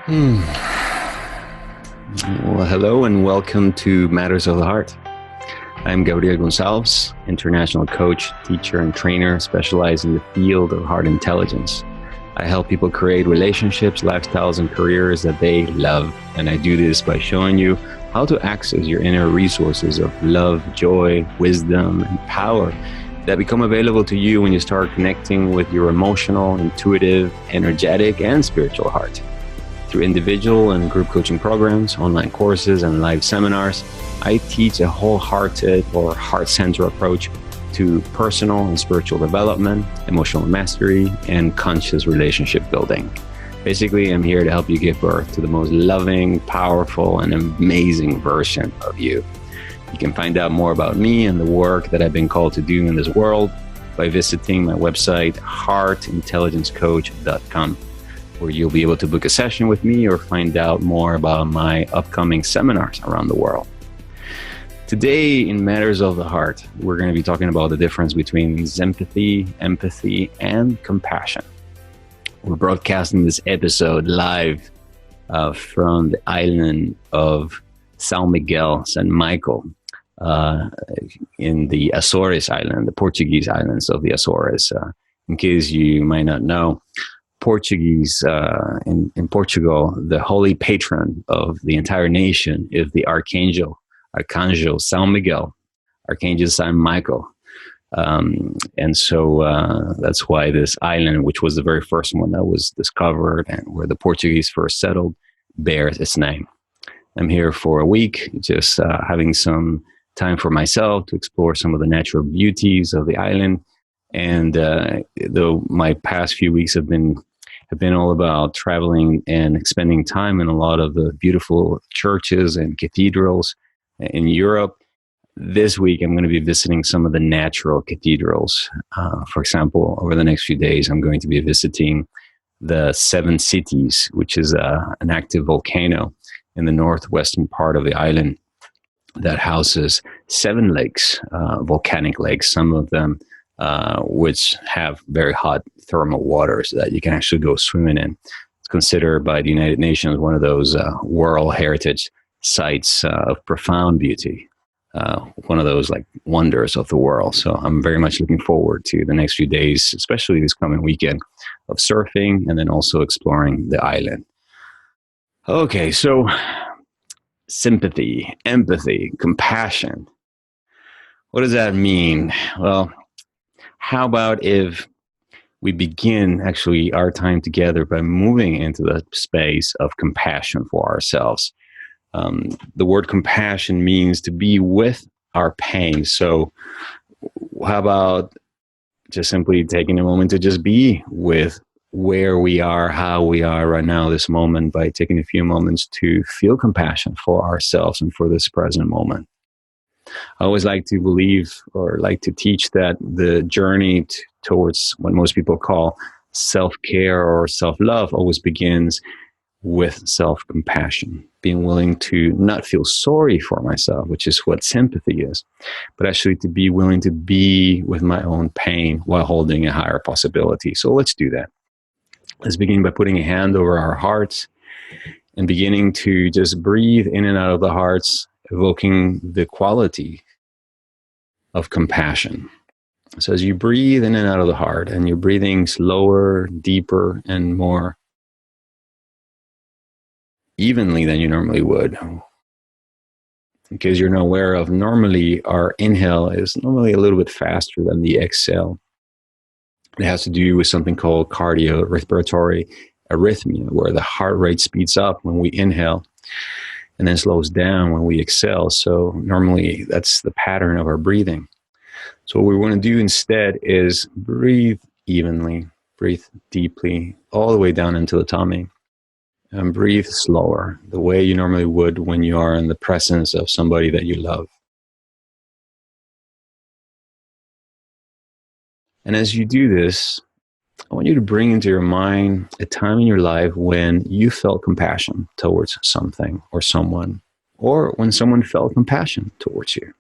Hmm. Well, hello and welcome to Matters of the Heart. I'm Gabriel Gonsalves, international coach, teacher, and trainer specialized in the field of heart intelligence. I help people create relationships, lifestyles, and careers that they love. And I do this by showing you how to access your inner resources of love, joy, wisdom, and power that become available to you when you start connecting with your emotional, intuitive, energetic, and spiritual heart. Through individual and group coaching programs, online courses, and live seminars, I teach a wholehearted or heart-centered approach to personal and spiritual development, emotional mastery, and conscious relationship building. Basically, I'm here to help you give birth to the most loving, powerful, and amazing version of you. You can find out more about me and the work that I've been called to do in this world by visiting my website, heartintelligencecoach.com. where you'll be able to book a session with me or find out more about my upcoming seminars around the world. Today, in Matters of the Heart, we're going to be talking about the difference between sympathy, empathy, and compassion. We're broadcasting this episode live from the island of San Miguel, San Michael, in the Azores Island, the Portuguese islands of the Azores. In case you might not know, Portuguese, in Portugal, the holy patron of the entire nation is the Archangel San Miguel, Archangel San Michael. And so that's why this island, which was the very first one that was discovered and where the Portuguese first settled, bears its name. I'm here for a week, just having some time for myself to explore some of the natural beauties of the island. And though my past few weeks have been all about traveling and spending time in a lot of the beautiful churches and cathedrals in Europe, this week I'm going to be visiting some of the natural cathedrals. For example, over the next few days, I'm going to be visiting the Seven Cities, which is an active volcano in the northwestern part of the island that houses 7 lakes, volcanic lakes, some of them which have very hot thermal waters that you can actually go swimming in. It's considered by the United Nations one of those World Heritage Sites of profound beauty, one of those like wonders of the world. So I'm very much looking forward to the next few days, especially this coming weekend, of surfing and then also exploring the island. Okay, so sympathy, empathy, compassion. What does that mean? Well, how about if we begin actually our time together by moving into the space of compassion for ourselves? The word compassion means to be with our pain. So how about just simply taking a moment to just be with where we are, how we are right now, this moment, by taking a few moments to feel compassion for ourselves and for this present moment. I always like to believe or like to teach that the journey towards what most people call self-care or self-love always begins with self-compassion, being willing to not feel sorry for myself, which is what sympathy is, but actually to be willing to be with my own pain while holding a higher possibility. So let's do that. Let's begin by putting a hand over our hearts and beginning to just breathe in and out of the hearts, evoking the quality of compassion. So as you breathe in and out of the heart, and you're breathing slower, deeper, and more evenly than you normally would, because you're not aware of, normally our inhale is normally a little bit faster than the exhale. It has to do with something called cardiorespiratory arrhythmia, where the heart rate speeds up when we inhale and then slows down when we exhale. So normally that's the pattern of our breathing. So what we want to do instead is breathe evenly, breathe deeply, all the way down into the tummy, and breathe slower, the way you normally would when you are in the presence of somebody that you love. And as you do this, I want you to bring into your mind a time in your life when you felt compassion towards something or someone, or when someone felt compassion towards you.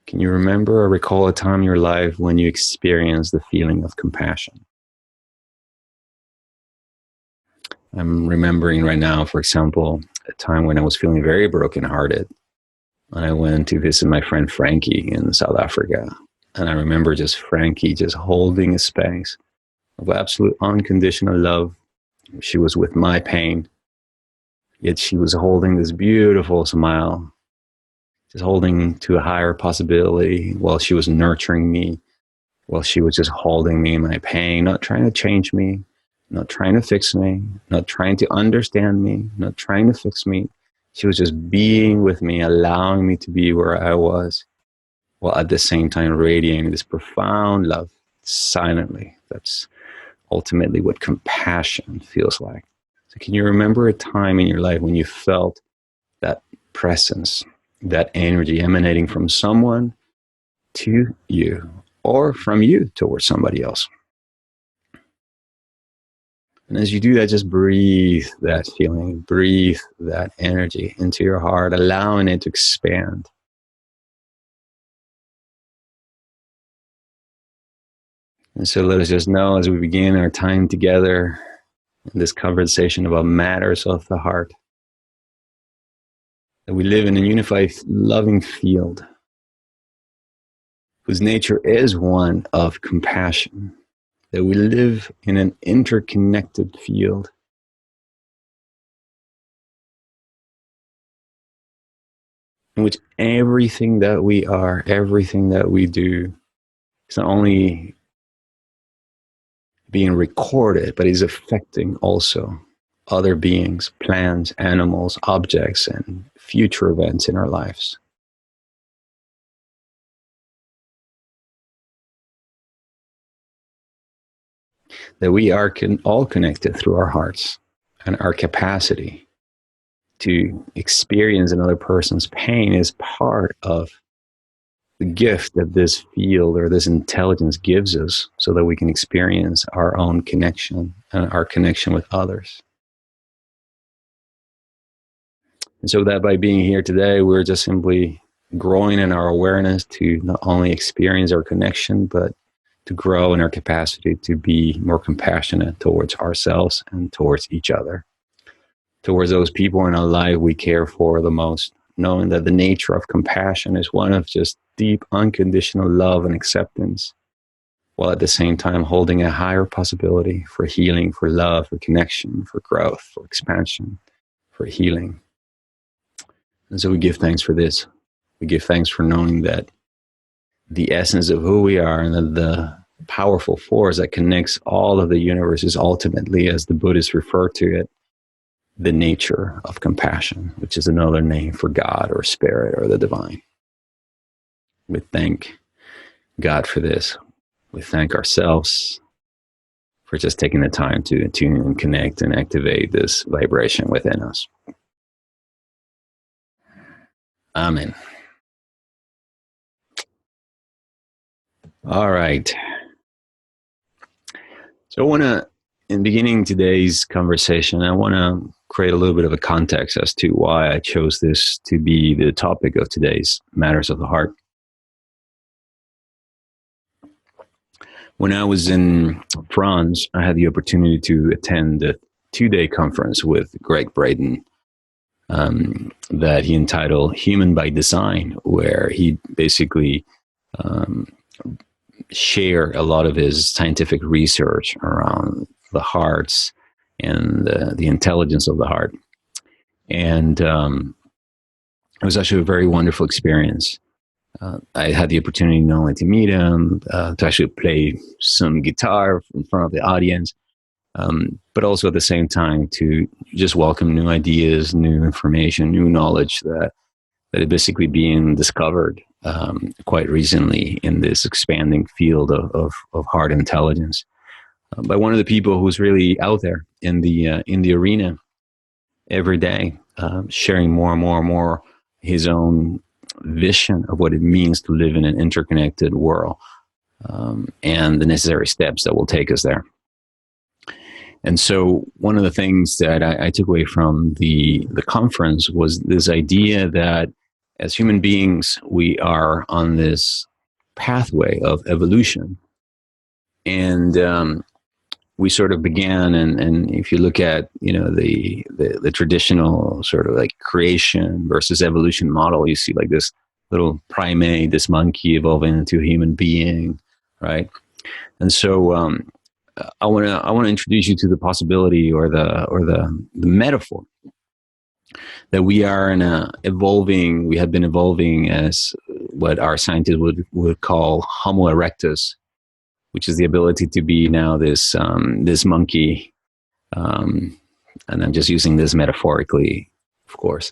Can you remember or recall a time in your life when you experienced the feeling of compassion? I'm remembering right now, for example, a time when I was feeling very brokenhearted. And I went to visit my friend Frankie in South Africa. And I remember just Frankie just holding a space of absolute unconditional love. She was with my pain, yet she was holding this beautiful smile, just holding to a higher possibility while she was nurturing me, while she was just holding me in my pain, not trying to change me, not trying to fix me, not trying to understand me, not trying to fix me. She was just being with me, allowing me to be where I was, while at the same time radiating this profound love silently. That's ultimately what compassion feels like. So can you remember a time in your life when you felt that presence, that energy emanating from someone to you, or from you towards somebody else? And as you do that, just breathe that feeling, breathe that energy into your heart, allowing it to expand. And so let us just know as we begin our time together in this conversation about matters of the heart, that we live in a unified, loving field whose nature is one of compassion, that we live in an interconnected field in which everything that we are, everything that we do is not only being recorded, but is affecting also other beings, plants, animals, objects, and future events in our lives. That we are all connected through our hearts, and our capacity to experience another person's pain is part of the gift that this field or this intelligence gives us, so that we can experience our own connection and our connection with others. And so that by being here today, we're just simply growing in our awareness to not only experience our connection, but to grow in our capacity to be more compassionate towards ourselves and towards each other, towards those people in our life we care for the most, knowing that the nature of compassion is one of just deep, unconditional love and acceptance, while at the same time holding a higher possibility for healing, for love, for connection, for growth, for expansion, for healing. And so we give thanks for this. We give thanks for knowing that the essence of who we are and that the powerful force that connects all of the universe is ultimately, as the Buddhists refer to it, the nature of compassion, which is another name for God or spirit or the divine. We thank God for this. We thank ourselves for just taking the time to attune and connect and activate this vibration within us. Amen. All right. So I want to, in beginning today's conversation, I want to create a little bit of a context as to why I chose this to be the topic of today's Matters of the Heart. When I was in France, I had the opportunity to attend a 2-day conference with Greg Braden that he entitled Human by Design, where he basically shared a lot of his scientific research around the hearts and the intelligence of the heart. And it was actually a very wonderful experience. I had the opportunity not only to meet him, to actually play some guitar in front of the audience, but also at the same time to just welcome new ideas, new information, new knowledge that is basically being discovered quite recently in this expanding field of heart intelligence by one of the people who's really out there in the arena every day, sharing more and more and more his own vision of what it means to live in an interconnected world, and the necessary steps that will take us there. And so one of the things that I took away from the conference was this idea that as human beings, we are on this pathway of evolution. And we sort of began, and if you look at, the traditional sort of like creation versus evolution model, you see like this little primate, this monkey evolving into a human being, right? And so I want to introduce you to the possibility or the metaphor that we are we have been evolving as what our scientists would call Homo erectus, which is the ability to be now this monkey, and I'm just using this metaphorically, of course,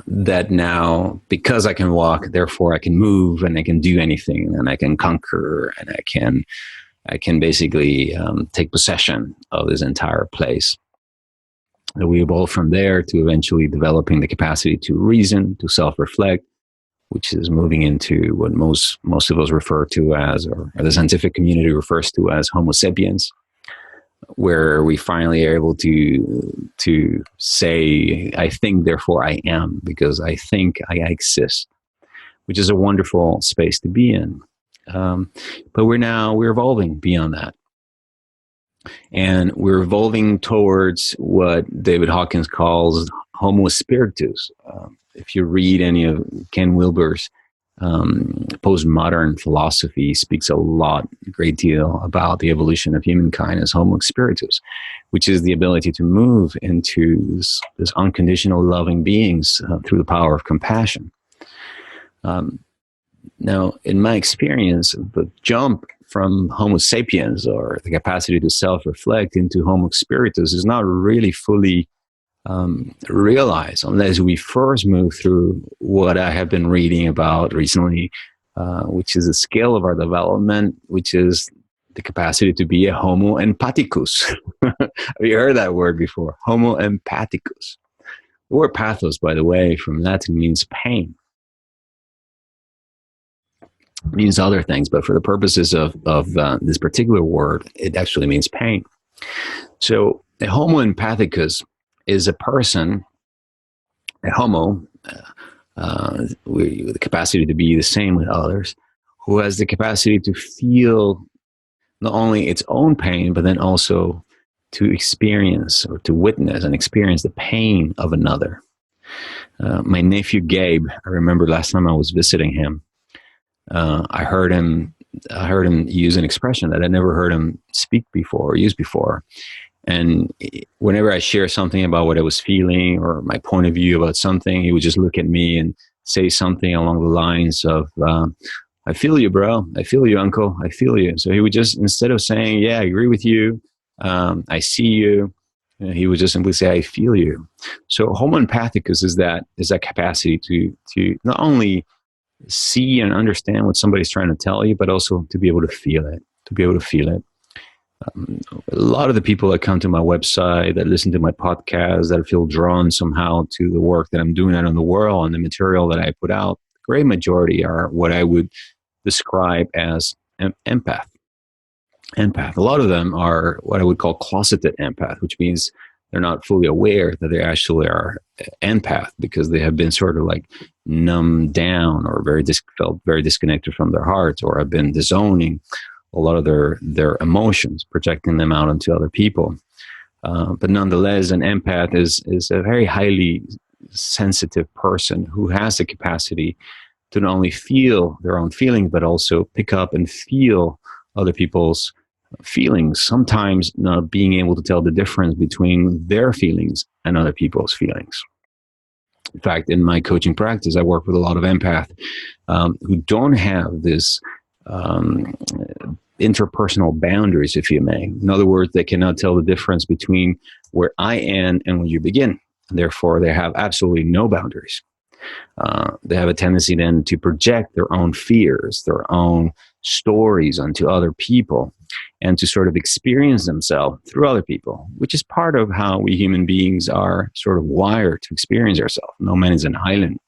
that now, because I can walk, therefore I can move and I can do anything and I can conquer and I can basically take possession of this entire place. And we evolve from there to eventually developing the capacity to reason, to self-reflect, which is moving into what most of us refer to as, or the scientific community refers to as, Homo Sapiens, where we finally are able to say, I think, therefore I am, because I think I exist, which is a wonderful space to be in. But we're evolving beyond that. And we're evolving towards what David Hawkins calls Homo Spiritus. If you read any of Ken Wilber's postmodern philosophy, he speaks a great deal about the evolution of humankind as Homo Spiritus, which is the ability to move into this unconditional loving beings through the power of compassion. Now, in my experience, the jump from Homo Sapiens, or the capacity to self-reflect, into Homo Spiritus is not really fully realized unless we first move through what I have been reading about recently, which is the scale of our development, which is the capacity to be a Homo empathicus. Have you heard that word before? Homo empathicus. The word pathos, by the way, from Latin means pain. It means other things, but for the purposes of this particular word, it actually means pain. So a Homo empathicus is a person, a Homo, with the capacity to be the same with others, who has the capacity to feel not only its own pain, but then also to experience or to witness and experience the pain of another. My nephew Gabe, I remember last time I was visiting him, I heard him use an expression that I never heard him speak before or use before. And whenever I share something about what I was feeling or my point of view about something, he would just look at me and say something along the lines of, I feel you, bro. I feel you, uncle. I feel you. So he would just, instead of saying, yeah, I agree with you, I see you, he would just simply say, I feel you. So Homo empathicus is that capacity to not only see and understand what somebody's trying to tell you, but also to be able to feel it, a lot of the people that come to my website, that listen to my podcast, that feel drawn somehow to the work that I'm doing out in the world and the material that I put out, the great majority are what I would describe as empath. A lot of them are what I would call closeted empath, which means they're not fully aware that they actually are empath, because they have been sort of like numbed down or felt very disconnected from their hearts, or have been disowning a lot of their emotions, projecting them out onto other people. But nonetheless, an empath is a very highly sensitive person who has the capacity to not only feel their own feelings, but also pick up and feel other people's feelings, sometimes not being able to tell the difference between their feelings and other people's feelings. In fact, in my coaching practice, I work with a lot of empaths who don't have this interpersonal boundaries, if you may. In other words, they cannot tell the difference between where I am and where you begin. Therefore, they have absolutely no boundaries. They have a tendency then to project their own fears, their own stories onto other people, and to sort of experience themselves through other people, which is part of how we human beings are sort of wired to experience ourselves. No man is an island.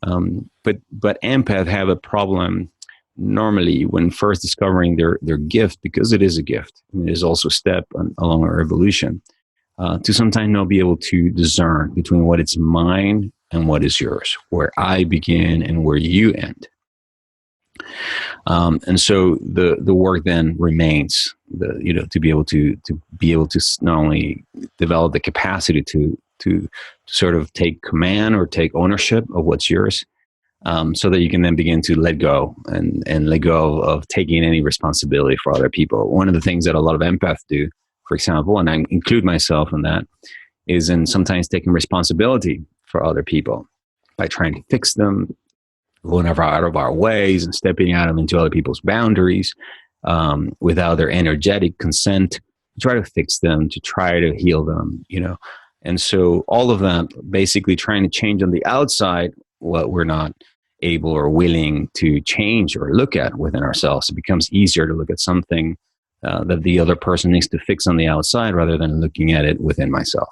But empaths have a problem normally when first discovering their gift, because it is a gift. And it is also a step along our evolution, to sometimes not be able to discern between what is mine and what is yours, where I begin and where you end. And so the work then remains. to be able to not only develop the capacity to sort of take command or take ownership of what's yours, so that you can then begin to let go and let go of taking any responsibility for other people. One of the things that a lot of empaths do, for example, and I include myself in that, is in sometimes taking responsibility for other people by trying to fix them, going out of our ways and stepping out into other people's boundaries, without their energetic consent, to try to fix them, to try to heal them, And so all of that, basically trying to change on the outside what we're not able or willing to change or look at within ourselves. It becomes easier to look at something that the other person needs to fix on the outside rather than looking at it within myself.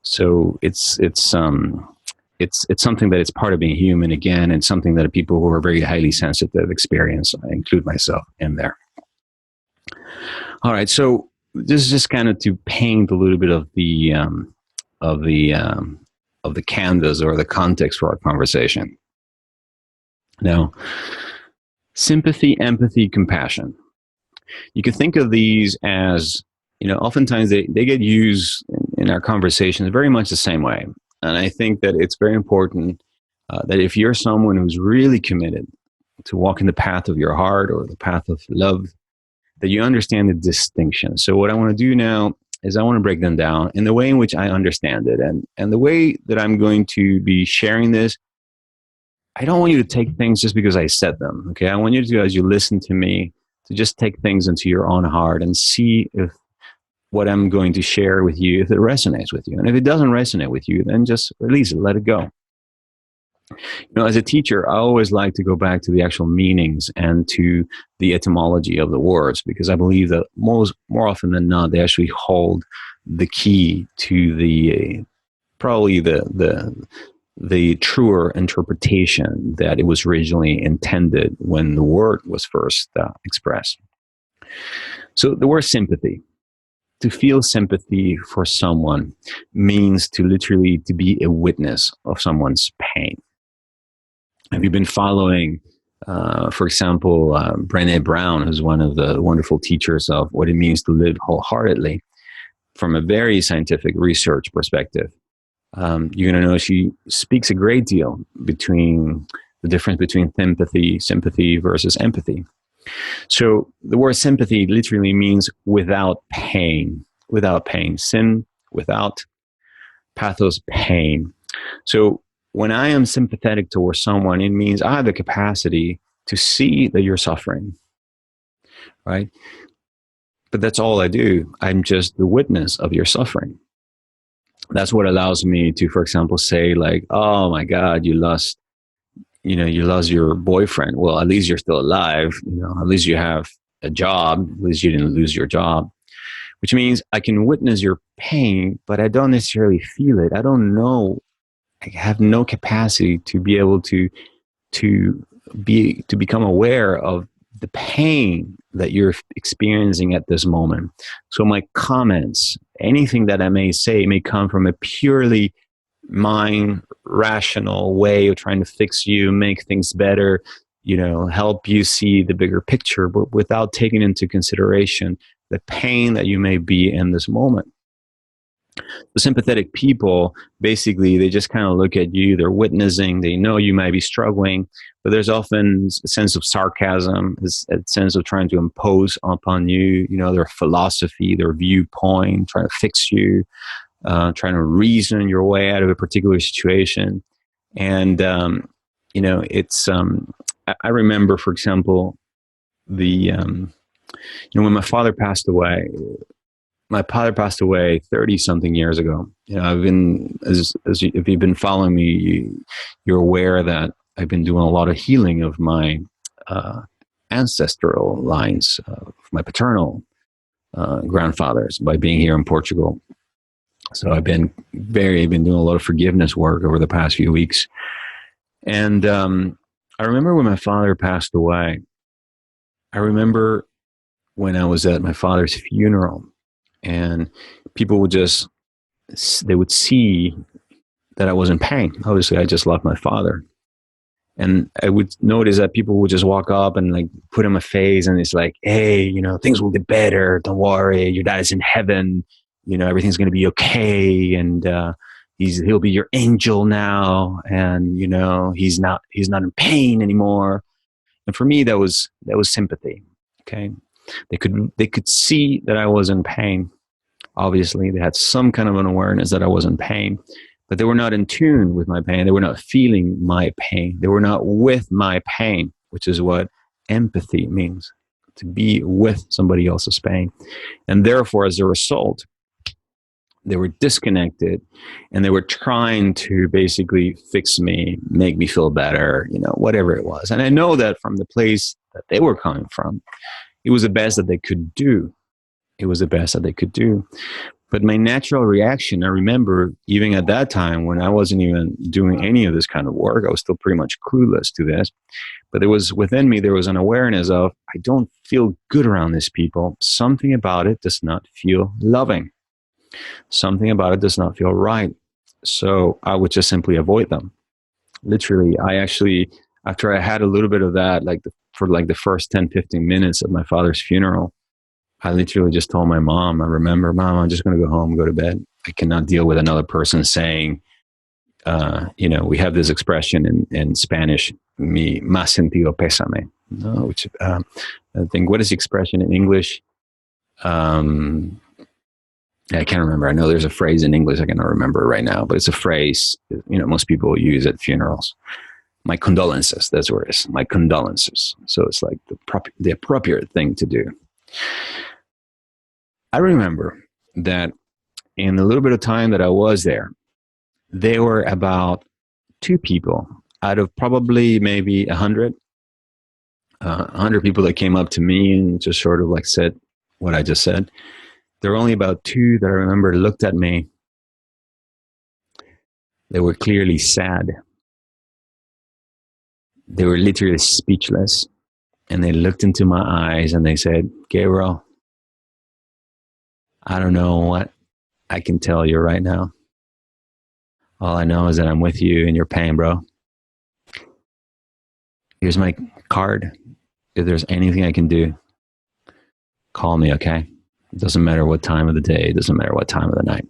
So it's something that it's part of being human again, and something that people who are very highly sensitive experience. I include myself in there. All right, so this is just kind of to paint a little bit of the canvas or the context for our conversation. Now, sympathy, empathy, compassion. You can think of these as, oftentimes they get used in our conversations very much the same way. And I think that it's very important that if you're someone who's really committed to walking the path of your heart or the path of love, that you understand the distinction. So what I want to do now is I want to break them down in the way in which I understand it. And the way that I'm going to be sharing this, I don't want you to take things just because I said them, okay? I want you to, as you listen to me, to just take things into your own heart and see if what I'm going to share with you, if it resonates with you. And if it doesn't resonate with you, then just release it, let it go. As a teacher, I always like to go back to the actual meanings and to the etymology of the words, because I believe that more often than not, they actually hold the key to the probably the truer interpretation that it was originally intended when the word was first expressed. So the word sympathy. To feel sympathy for someone means to literally to be a witness of someone's pain. Have you been following, for example, Brené Brown, who's one of the wonderful teachers of what it means to live wholeheartedly from a very scientific research perspective? You're going to know she speaks a great deal between the difference between sympathy versus empathy. So the word sympathy literally means without pain, sin without, pathos, pain. So when I am sympathetic towards someone, it means I have the capacity to see that you're suffering, right? But that's all I do. I'm just the witness of your suffering. That's what allows me to, for example, say like, oh my God, you lost your boyfriend. Well, at least you're still alive. At least you have a job. At least you didn't lose your job, which means I can witness your pain, but I don't necessarily feel it. I don't know. I have no capacity to be able to become aware of the pain that you're experiencing at this moment. So my comments, anything that I may say, may come from a purely mind rational way of trying to fix you, make things better, help you see the bigger picture, but without taking into consideration the pain that you may be in this moment. The sympathetic people, basically, they just kind of look at you, they're witnessing, they know you might be struggling, but there's often a sense of sarcasm, a sense of trying to impose upon you, their philosophy, their viewpoint, trying to fix you, trying to reason your way out of a particular situation. And, it's, I remember, for example, when my father passed away, 30 something years ago. I've been, if you've been following me, you're aware that I've been doing a lot of healing of my ancestral lines, of my paternal grandfathers by being here in Portugal. So I've been doing a lot of forgiveness work over the past few weeks. And I remember when my father passed away, I remember when I was at my father's funeral, and people would they would see that I was in pain. Obviously, I just lost my father. And I would notice that people would just walk up and like put him a face, and it's like, hey, things will get better. Don't worry. Your dad is in heaven. Everything's going to be okay. And, he'll be your angel now. And, he's not in pain anymore. And for me, that was sympathy. Okay. They could see that I was in pain. Obviously, they had some kind of an awareness that I was in pain, but they were not in tune with my pain. They were not feeling my pain. They were not with my pain, which is what empathy means, to be with somebody else's pain. And therefore, as a result, they were disconnected, and they were trying to basically fix me, make me feel better, whatever it was. And I know that from the place that they were coming from, it was the best that they could do. It was the best that they could do. But my natural reaction, I remember even at that time when I wasn't even doing any of this kind of work, I was still pretty much clueless to this. But there was within me, there was an awareness of, I don't feel good around these people. Something about it does not feel loving. Something about it does not feel right. So I would just simply avoid them. Literally, I actually, after I had a little bit of that, for the first 10, 15 minutes of my father's funeral, I literally just told my mom, I remember, Mom, I'm just going to go home, go to bed. I cannot deal with another person saying, we have this expression in Spanish, mi más sentido pésame. No, which I think, what is the expression in English? I can't remember. I know there's a phrase in English. I cannot remember right now, but it's a phrase, most people use at funerals. My condolences. That's where it is. My condolences. So it's like the appropriate thing to do. I remember that in the little bit of time that I was there were about 2 people out of probably maybe 100 people that came up to me and just sort of like said what I just said. There were only about 2 that I remember looked at me. They were clearly sad. They were literally speechless. And they looked into my eyes and they said, Gabriel, I don't know what I can tell you right now. All I know is that I'm with you in your pain, bro. Here's my card. If there's anything I can do, call me, okay? It doesn't matter what time of the day. It doesn't matter what time of the night.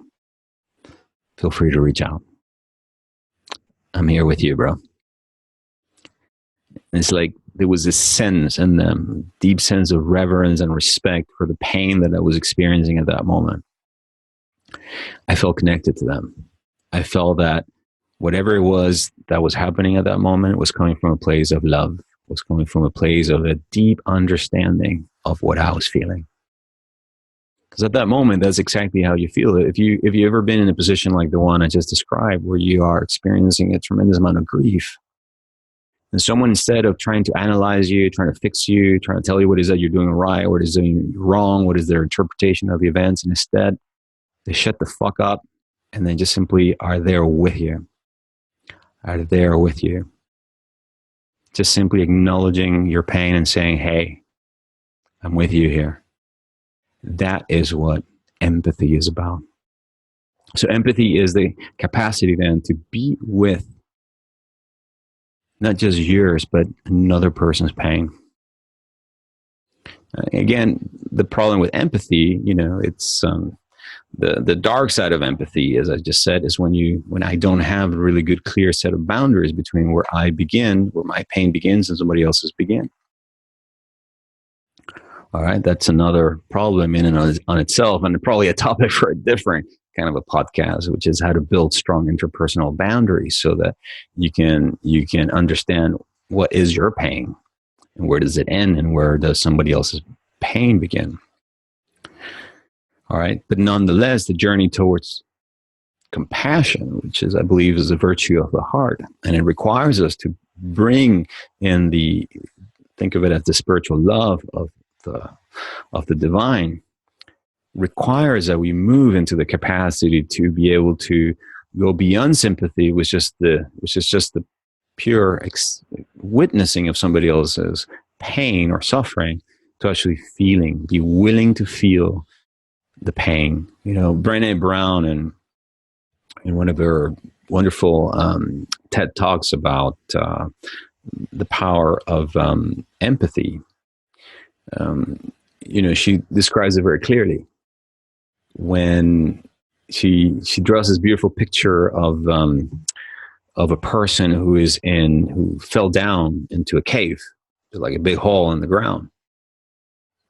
Feel free to reach out. I'm here with you, bro. And it's like there was this sense in them, deep sense of reverence and respect for the pain that I was experiencing at that moment. I felt connected to them. I felt that whatever it was that was happening at that moment was coming from a place of love, was coming from a place of a deep understanding of what I was feeling. Because at that moment, that's exactly how you feel. If you ever been in a position like the one I just described, where you are experiencing a tremendous amount of grief, and someone, instead of trying to analyze you, trying to fix you, trying to tell you what is that you're doing right, what is doing wrong, what is their interpretation of the events, and instead they shut the fuck up and they just simply are there with you. Are there with you. Just simply acknowledging your pain and saying, hey, I'm with you here. That is what empathy is about. So empathy is the capacity then to be with not just yours, but another person's pain. Again, the problem with empathy, it's the dark side of empathy, as I just said, is when I don't have a really good, clear set of boundaries between where I begin, where my pain begins, and somebody else's begin. All right, that's another problem in and on itself, and probably a topic for a different kind of a podcast, which is how to build strong interpersonal boundaries so that you can understand what is your pain and where does it end and where does somebody else's pain begin. All right, but nonetheless, the journey towards compassion, which is, I believe, is a virtue of the heart, and it requires us to bring in think of it as the spiritual love of the divine, requires that we move into the capacity to be able to go beyond sympathy, which is just the pure witnessing of somebody else's pain or suffering, to actually be willing to feel the pain. Brené Brown, in one of her wonderful TED Talks about the power of empathy. She describes it very clearly when she draws this beautiful picture of a person who fell down into a cave, like a big hole in the ground,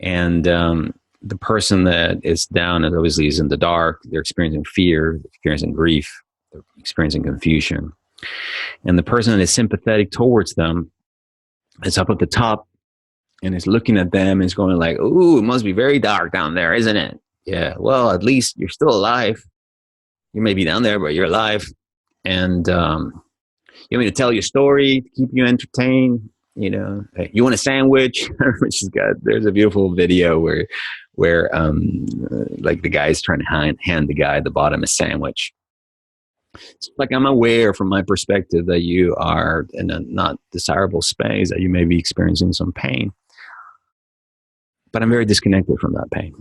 and the person that is down and obviously is in the dark. They're experiencing fear, they're experiencing grief, they're experiencing confusion, and the person that is sympathetic towards them is up at the top and is looking at them and is going like, "Ooh, it must be very dark down there, isn't it? Yeah, well, at least you're still alive. You may be down there, but you're alive. And you want me to tell you a story to keep you entertained? You want a sandwich?" Which is good. There's a beautiful video where like the guy's trying to hand the guy at the bottom a sandwich. It's like, I'm aware from my perspective that you are in a not desirable space, that you may be experiencing some pain, but I'm very disconnected from that pain.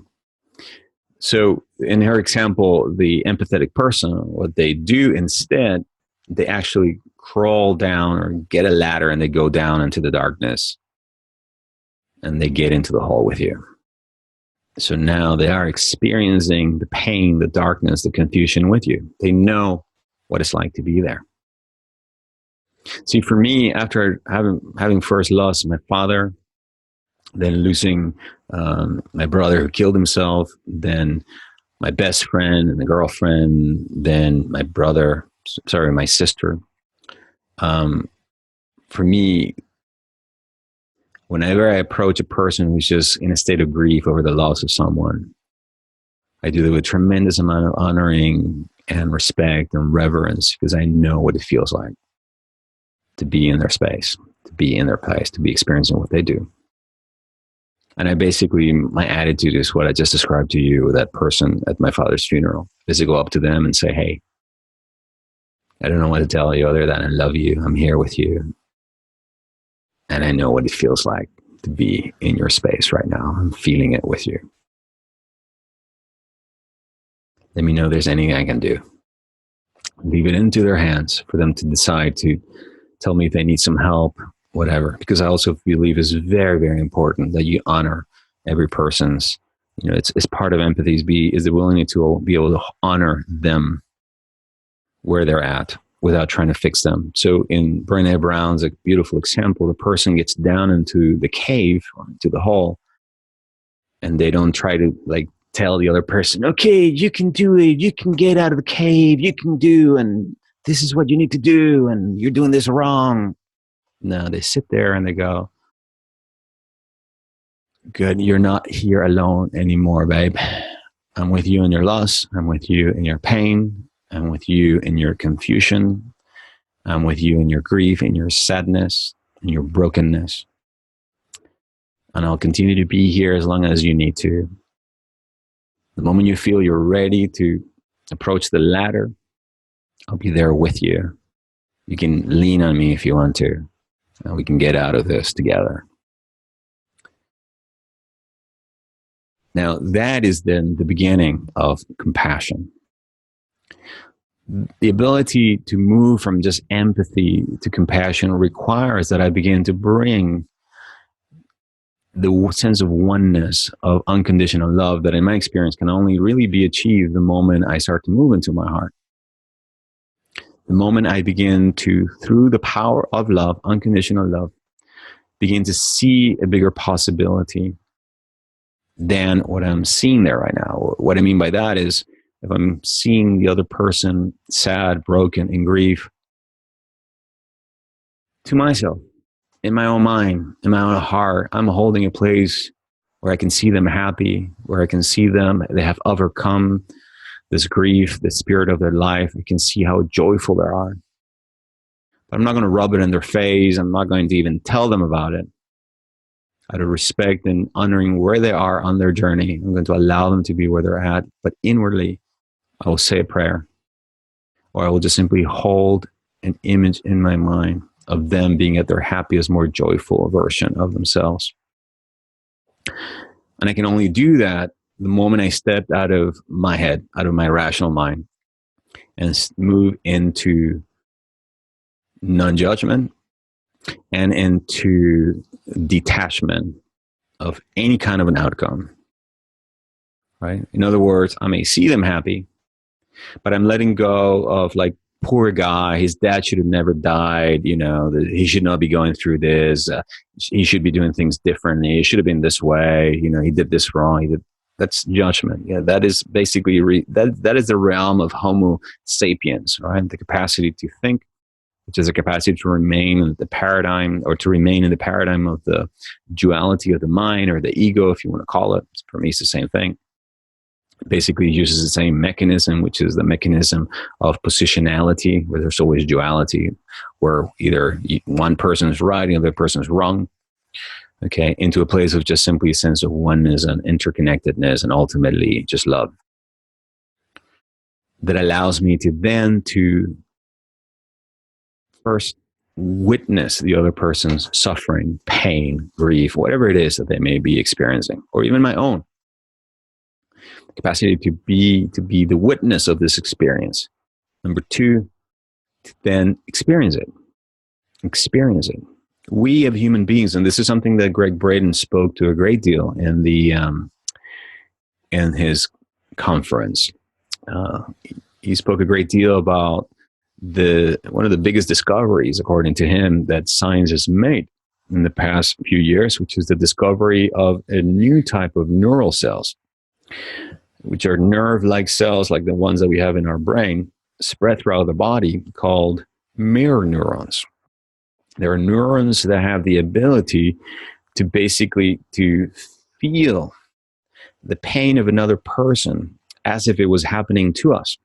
So in her example, the empathetic person, what they do instead, they actually crawl down or get a ladder and they go down into the darkness and they get into the hole with you. So now they are experiencing the pain, the darkness, the confusion with you. They know what it's like to be there. See, for me, after having first lost my father, then losing my brother who killed himself, then my best friend and the girlfriend, then my sister. For me, whenever I approach a person who's just in a state of grief over the loss of someone, I do it with a tremendous amount of honoring and respect and reverence, because I know what it feels like to be in their space, to be in their place, to be experiencing what they do. And my attitude is what I just described to you with that person at my father's funeral, is to go up to them and say, "Hey, I don't know what to tell you other than I love you. I'm here with you. And I know what it feels like to be in your space right now. I'm feeling it with you. Let me know if there's anything I can do." Leave it into their hands for them to decide to tell me if they need some help, whatever. Because I also believe it's very, very important that you honor every person's, it's part of empathy is the willingness to be able to honor them where they're at without trying to fix them. So in Brené Brown's a beautiful example, the person gets down into the cave or into the hole, and they don't try to tell the other person, "Okay, you can do it. You can get out of the cave. You can do, and this is what you need to do, and you're doing this wrong." No, they sit there and they go, "Good, you're not here alone anymore, babe. I'm with you in your loss. I'm with you in your pain. I'm with you in your confusion. I'm with you in your grief, in your sadness, in your brokenness. And I'll continue to be here as long as you need to. The moment you feel you're ready to approach the ladder, I'll be there with you. You can lean on me if you want to, and we can get out of this together." Now, that is then the beginning of compassion. The ability to move from just empathy to compassion requires that I begin to bring the sense of oneness, of unconditional love that in my experience can only really be achieved the moment I start to move into my heart. The moment I begin to, through the power of love, unconditional love, begin to see a bigger possibility than what I'm seeing there right now. What I mean by that is, if I'm seeing the other person sad, broken, in grief, to myself, in my own mind, in my own heart, I'm holding a place where I can see them happy, where I can see them, they have overcome this grief, the spirit of their life. I can see how joyful they are. But I'm not going to rub it in their face. I'm not going to even tell them about it. Out of respect and honoring where they are on their journey, I'm going to allow them to be where they're at. But inwardly, I will say a prayer, or I will just simply hold an image in my mind of them being at their happiest, more joyful version of themselves. And I can only do that the moment I step out of my head, out of my rational mind, and move into non-judgment, and into detachment of any kind of an outcome, right? In other words, I may see them happy, but I'm letting go of like, poor guy, his dad should have never died, he should not be going through this. He should be doing things differently. He should have been this way. He did this wrong. That's judgment. Yeah, that is basically that is the realm of Homo Sapiens, right? The capacity to think, which is a capacity to remain in the paradigm, or to remain in the paradigm of the duality of the mind, or the ego, if you want to call it. For me, it's the same thing. Basically uses the same mechanism, which is the mechanism of positionality, where there's always duality, where either one person is right and the other person is wrong, okay, into a place of just simply a sense of oneness and interconnectedness, and ultimately just love, that allows me to then to first witness the other person's suffering, pain, grief, whatever it is that they may be experiencing, or even my own capacity to be the witness of this experience. Number two, to then experience it. We have human beings, and this is something that Greg Braden spoke to a great deal in his conference. He spoke a great deal about one of the biggest discoveries, according to him, that science has made in the past few years, which is the discovery of a new type of neural cells, which are nerve-like cells like the ones that we have in our brain, spread throughout the body, called mirror neurons. There are neurons that have the ability to basically to feel the pain of another person as if it was happening to us.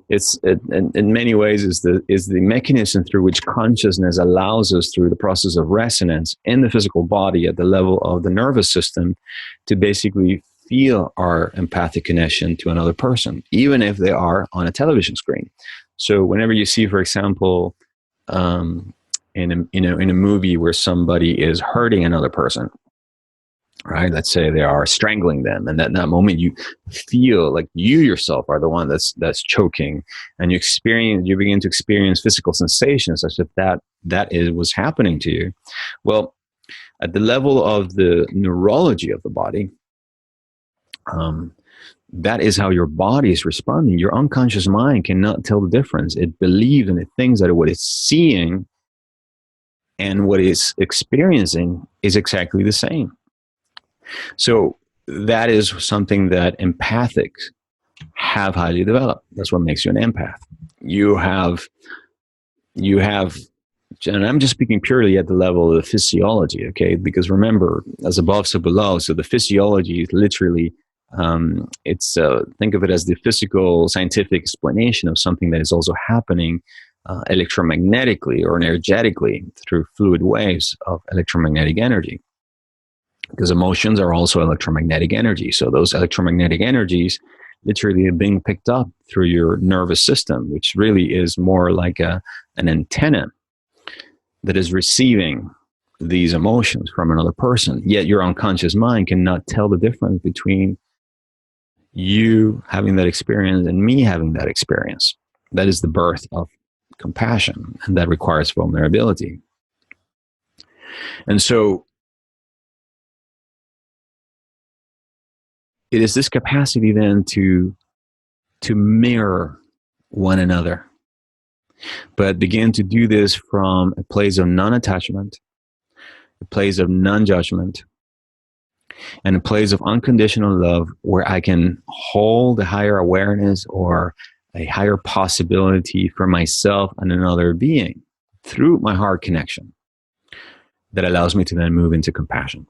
It's in many ways is the mechanism through which consciousness allows us, through the process of resonance in the physical body at the level of the nervous system, to basically feel our empathic connection to another person, even if they are on a television screen. So whenever you see, for example, in a movie where somebody is hurting another person, right? Let's say they are strangling them, and that moment you feel like you yourself are the one that's choking, and you begin to experience physical sensations as if that is what's happening to you. Well, at the level of the neurology of the body, that is how your body is responding. Your unconscious mind cannot tell the difference. It believes and it thinks that what it's seeing and what it's experiencing is exactly the same. So that is something that empathics have highly developed. That's what makes you an empath. You have, and I'm just speaking purely at the level of the physiology, okay? Because remember, as above, so below. So the physiology is literally, think of it as the physical scientific explanation of something that is also happening electromagnetically or energetically through fluid waves of electromagnetic energy. Because emotions are also electromagnetic energy. So those electromagnetic energies literally are being picked up through your nervous system, which really is more like an antenna that is receiving these emotions from another person. Yet your unconscious mind cannot tell the difference between you having that experience and me having that experience. That is the birth of compassion, and that requires vulnerability. And so it is this capacity then to mirror one another, but begin to do this from a place of non-attachment, a place of non-judgment, and a place of unconditional love, where I can hold a higher awareness or a higher possibility for myself and another being through my heart connection that allows me to then move into compassion.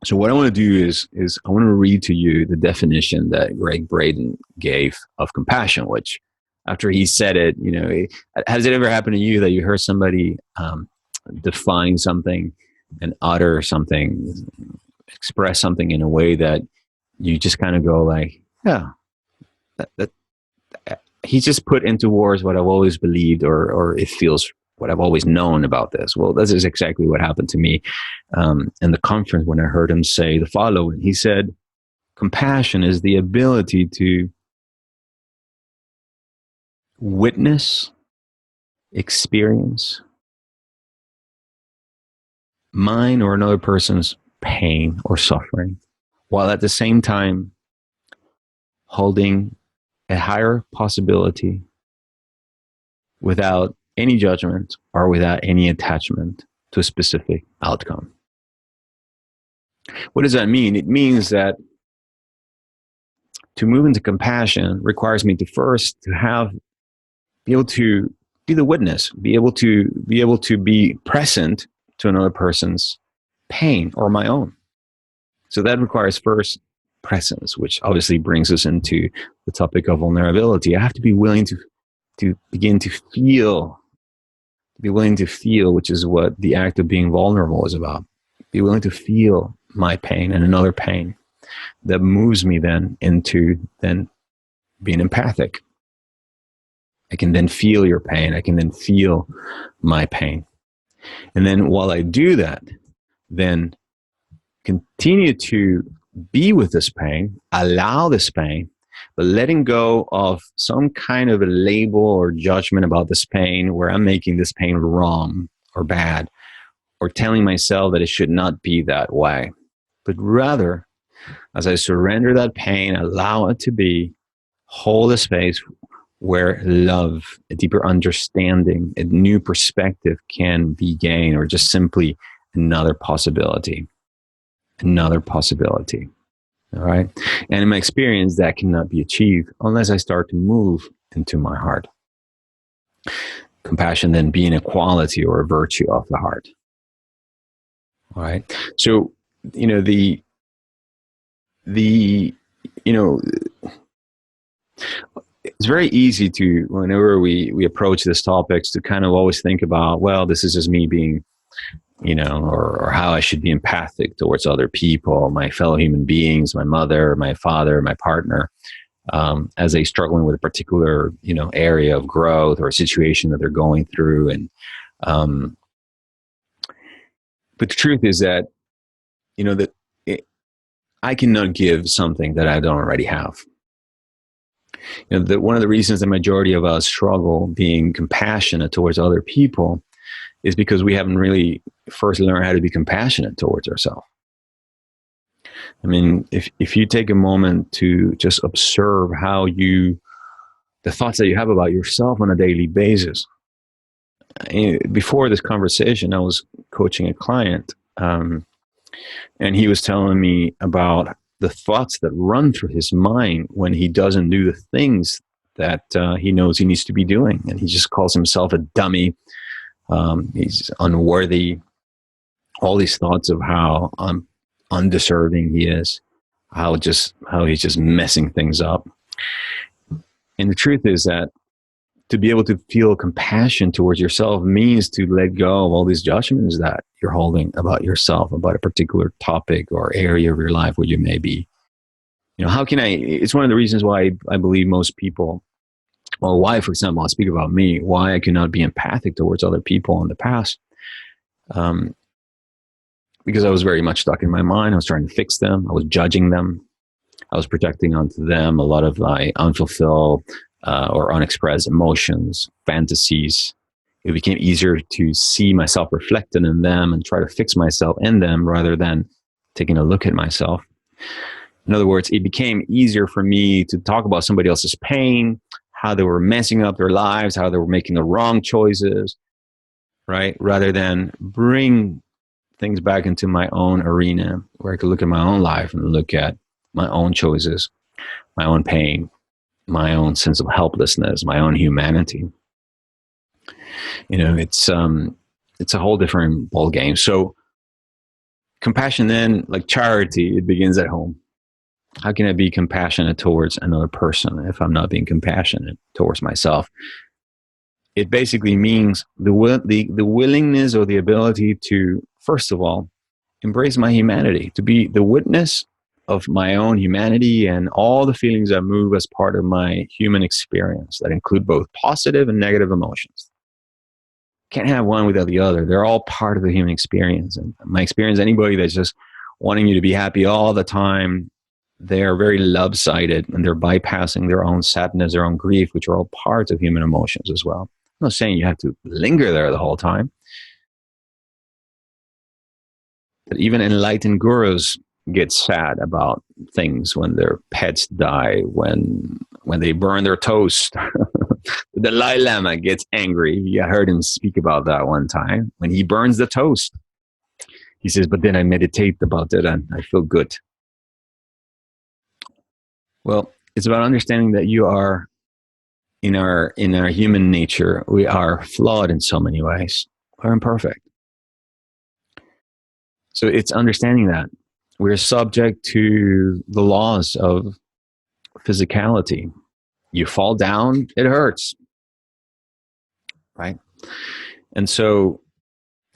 So what I want to do is I want to read to you the definition that Greg Braden gave of compassion, which after he said it, has it ever happened to you that you heard somebody define something and utter something, express something in a way that you just kind of go like, yeah, that he just put into words what I've always believed, or it feels what I've always known about this. Well, this is exactly what happened to me in the conference when I heard him say the following. He said, compassion is the ability to witness, experience, mine or another person's pain or suffering, while at the same time holding a higher possibility without any judgment or without any attachment to a specific outcome. What does that mean? It means that to move into compassion requires me to first be able to be the witness, be able to be present to another person's pain or my own. So that requires first presence, which obviously brings us into the topic of vulnerability. I have to be willing to begin to feel, which is what the act of being vulnerable is about. Be willing to feel my pain and another pain that moves me then into then being empathic. I can then feel your pain. I can then feel my pain. And then while I do that, then continue to be with this pain, allow this pain, but letting go of some kind of a label or judgment about this pain where I'm making this pain wrong or bad, or telling myself that it should not be that way. But rather, as I surrender that pain, allow it to be, hold a space where love, a deeper understanding, a new perspective can be gained, or just simply another possibility. Another possibility. All right. And in my experience, that cannot be achieved unless I start to move into my heart. Compassion then being a quality or a virtue of the heart. All right. So, it's very easy to, whenever we approach this topics, to kind of always think about, well, this is just me being, or how I should be empathic towards other people, my fellow human beings, my mother, my father, my partner, as they struggling with a particular, area of growth or a situation that they're going through. And, but the truth is that, I cannot give something that I don't already have. One of the reasons the majority of us struggle being compassionate towards other people is because we haven't really first learned how to be compassionate towards ourselves. I mean, if you take a moment to just observe the thoughts that you have about yourself on a daily basis. Before this conversation, I was coaching a client, and he was telling me about the thoughts that run through his mind when he doesn't do the things that he knows he needs to be doing. And he just calls himself a dummy. He's unworthy. All these thoughts of how undeserving he is, how he's just messing things up. And the truth is that to be able to feel compassion towards yourself means to let go of all these judgments that you're holding about yourself, about a particular topic or area of your life where you may be. It's one of the reasons why I believe most people, or why, for example, I'll speak about me, why I cannot be empathic towards other people in the past. Because I was very much stuck in my mind. I was trying to fix them. I was judging them. I was projecting onto them a lot of my unfulfilled or unexpressed emotions, fantasies. It became easier to see myself reflected in them and try to fix myself in them rather than taking a look at myself. In other words, it became easier for me to talk about somebody else's pain, how they were messing up their lives, how they were making the wrong choices, right? Rather than bring things back into my own arena where I could look at my own life and look at my own choices, my own pain, my own sense of helplessness, my own humanity. It's a whole different ball game. So compassion then, like charity, it begins at home. How can I be compassionate towards another person if I'm not being compassionate towards myself? It basically means the willingness or the ability to, first of all, embrace my humanity, to be the witness of my own humanity and all the feelings that move as part of my human experience that include both positive and negative emotions. Can't have one without the other. They're all part of the human experience. And my experience, anybody that's just wanting you to be happy all the time, they're very lopsided and they're bypassing their own sadness, their own grief, which are all parts of human emotions as well. I'm not saying you have to linger there the whole time. That even enlightened gurus get sad about things when their pets die, when they burn their toast. The Dalai Lama gets angry. I heard him speak about that one time when he burns the toast. He says, but then I meditate about it and I feel good. Well, it's about understanding that you are, in our human nature, we are flawed in so many ways. We're imperfect. So it's understanding that we're subject to the laws of physicality. You fall down, it hurts, right? And so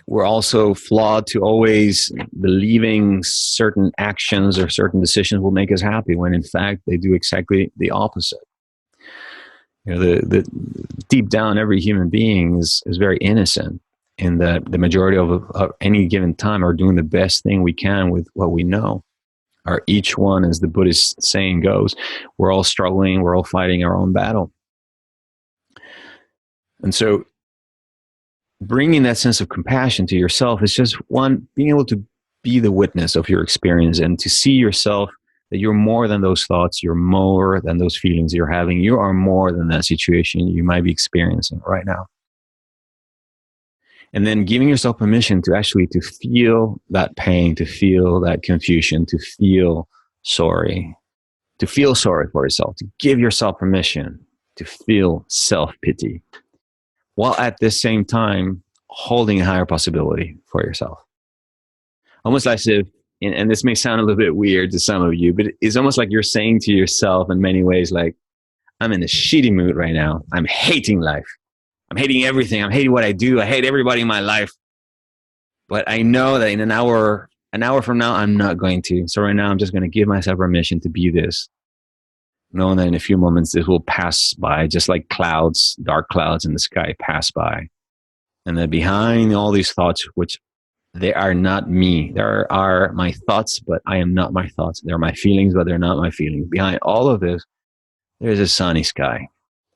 we're also flawed to always believing certain actions or certain decisions will make us happy, when in fact they do exactly the opposite. The deep down, every human being is very innocent, in that the majority of any given time are doing the best thing we can with what we know. Or each one, as the Buddhist saying goes, we're all struggling, we're all fighting our own battle. And so bringing that sense of compassion to yourself is just one, being able to be the witness of your experience and to see yourself that you're more than those thoughts, you're more than those feelings you're having, you are more than that situation you might be experiencing right now. And then giving yourself permission to actually to feel that pain, to feel that confusion, to feel sorry for yourself, to give yourself permission to feel self-pity, while at the same time holding a higher possibility for yourself. Almost as if, and this may sound a little bit weird to some of you, but it's almost like you're saying to yourself in many ways, like, I'm in a shitty mood right now. I'm hating life. I'm hating everything. I'm hating what I do. I hate everybody in my life. But I know that in an hour from now, I'm not going to. So right now, I'm just going to give myself permission to be this, knowing that in a few moments, this will pass by, just like clouds, dark clouds in the sky pass by. And that behind all these thoughts, which they are not me. There are my thoughts, but I am not my thoughts. They're my feelings, but they're not my feelings. Behind all of this, there's a sunny sky.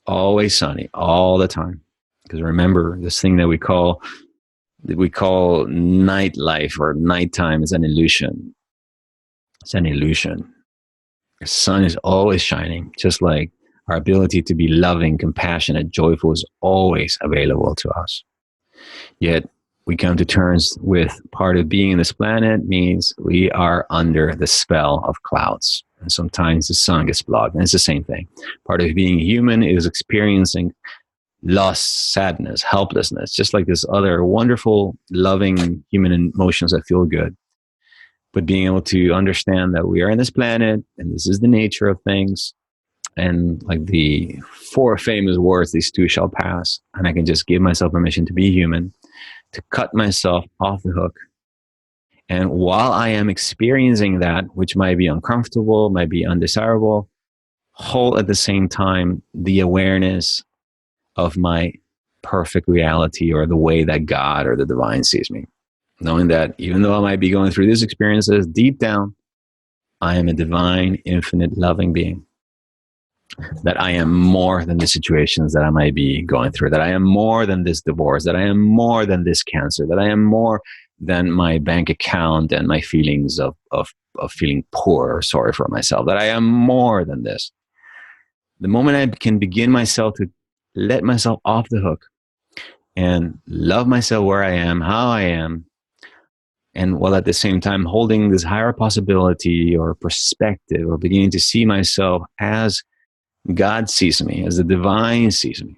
Always sunny, all the time. Because remember, this thing that we call nightlife or nighttime is an illusion. It's an illusion. The sun is always shining, just like our ability to be loving, compassionate, joyful is always available to us. Yet we come to terms with part of being on this planet means we are under the spell of clouds. And sometimes the sun gets blocked, and it's the same thing. Part of being human is experiencing loss, sadness, helplessness, just like this other wonderful, loving human emotions that feel good. But being able to understand that we are on this planet, and this is the nature of things, and like the 4 famous words, these too shall pass, and I can just give myself permission to be human, to cut myself off the hook. And while I am experiencing that, which might be uncomfortable, might be undesirable, hold at the same time the awareness of my perfect reality, or the way that God or the divine sees me. Knowing that even though I might be going through these experiences, deep down, I am a divine, infinite, loving being. That I am more than the situations that I might be going through. That I am more than this divorce. That I am more than this cancer. That I am more than my bank account and my feelings of feeling poor or sorry for myself. That I am more than this. The moment I can begin myself to let myself off the hook and love myself where I am, how I am, and while at the same time holding this higher possibility or perspective, or beginning to see myself as God sees me, as the divine sees me,